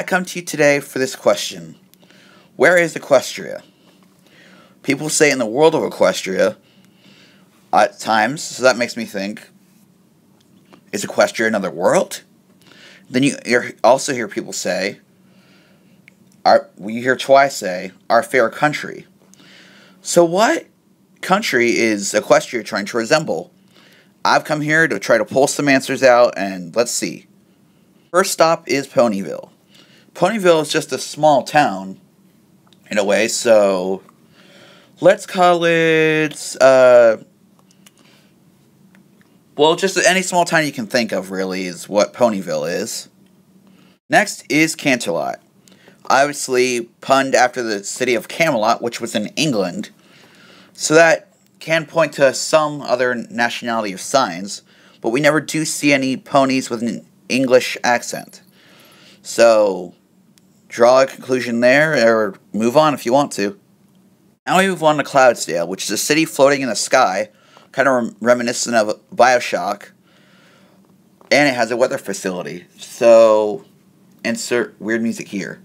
I come to you today for this question. Where is Equestria? People say in the world of Equestria at times, so that makes me think, is Equestria another world? Then you also hear people say, we hear twice say, our fair country. So what country is Equestria trying to resemble? I've come here to try to pull some answers out, and let's see. First stop is Ponyville. Ponyville is just a small town, in a way, so let's call it, well, just any small town you can think of, really, is what Ponyville is. Next is Canterlot. Obviously, punned after the city of Camelot, which was in England, so that can point to some other nationality of signs, but we never do see any ponies with an English accent. So, draw a conclusion there, or move on if you want to. Now we move on to Cloudsdale, which is a city floating in the sky, kind of reminiscent of Bioshock, and it has a weather facility. So, insert weird music here.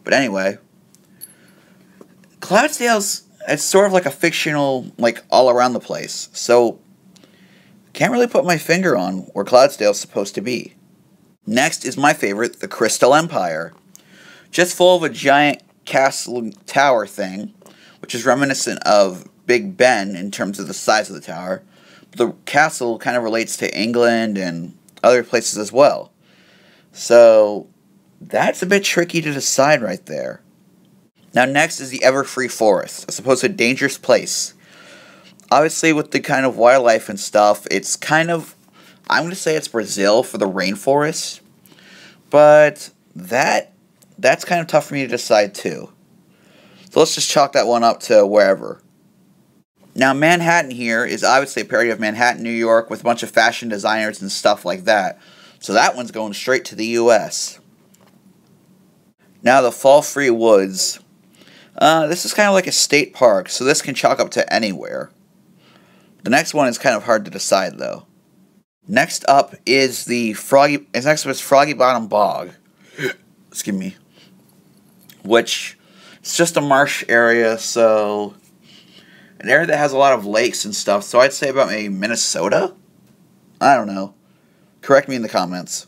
But anyway, Cloudsdale's, it's sort of like a fictional, like, all around the place. So, can't really put my finger on where Cloudsdale's supposed to be. Next is my favorite, the Crystal Empire. Just full of a giant castle tower thing, which is reminiscent of Big Ben in terms of the size of the tower. But the castle kind of relates to England and other places as well. So, that's a bit tricky to decide right there. Now next is the Everfree Forest, a supposed dangerous place. Obviously with the kind of wildlife and stuff, it's kind of, I'm going to say it's Brazil for the rainforest. But that's kind of tough for me to decide too. So let's just chalk that one up to wherever. Now Manhattan here is obviously a parody of Manhattan, New York, with a bunch of fashion designers and stuff like that. So that one's going straight to the US. Now the Fall Free Woods. This is kind of like a state park, so this can chalk up to anywhere. The next one is kind of hard to decide though. Next up is the Froggy Bottom Bog. Excuse me. Which, it's just a marsh area, so an area that has a lot of lakes and stuff, so I'd say about maybe Minnesota? I don't know. Correct me in the comments.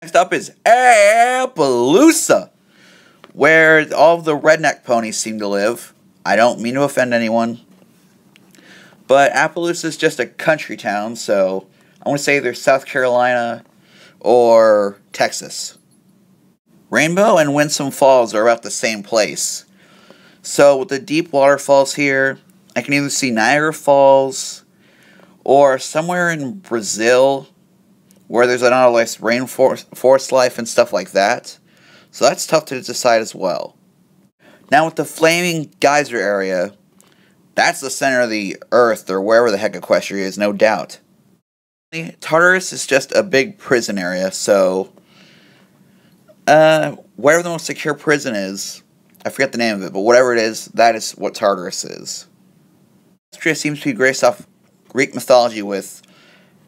Next up is Appaloosa, where all of the redneck ponies seem to live. I don't mean to offend anyone, but Appaloosa is just a country town, so I want to say either South Carolina or Texas. Rainbow and Winsome Falls are about the same place. So with the deep waterfalls here, I can either see Niagara Falls or somewhere in Brazil where there's not a nice rainforest life and stuff like that. So that's tough to decide as well. Now with the Flaming Geyser area, that's the center of the earth, or wherever the heck Equestria is, no doubt. Tartarus is just a big prison area, so wherever the most secure prison is, I forget the name of it, but whatever it is, that is what Tartarus is. Equestria seems to be based off Greek mythology with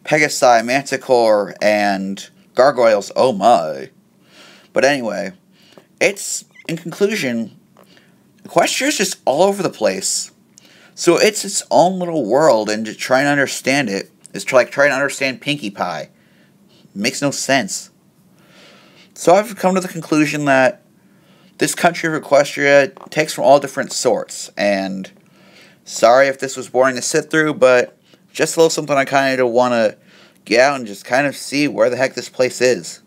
Pegasi, Manticore, and gargoyles. Oh my. But anyway, it's, in conclusion, Equestria is just all over the place. So it's its own little world, and to try and understand it is like trying to understand Pinkie Pie. It makes no sense. So I've come to the conclusion that this country of Equestria takes from all different sorts, and sorry if this was boring to sit through, but just a little something I kind of want to get out and just kind of see where the heck this place is.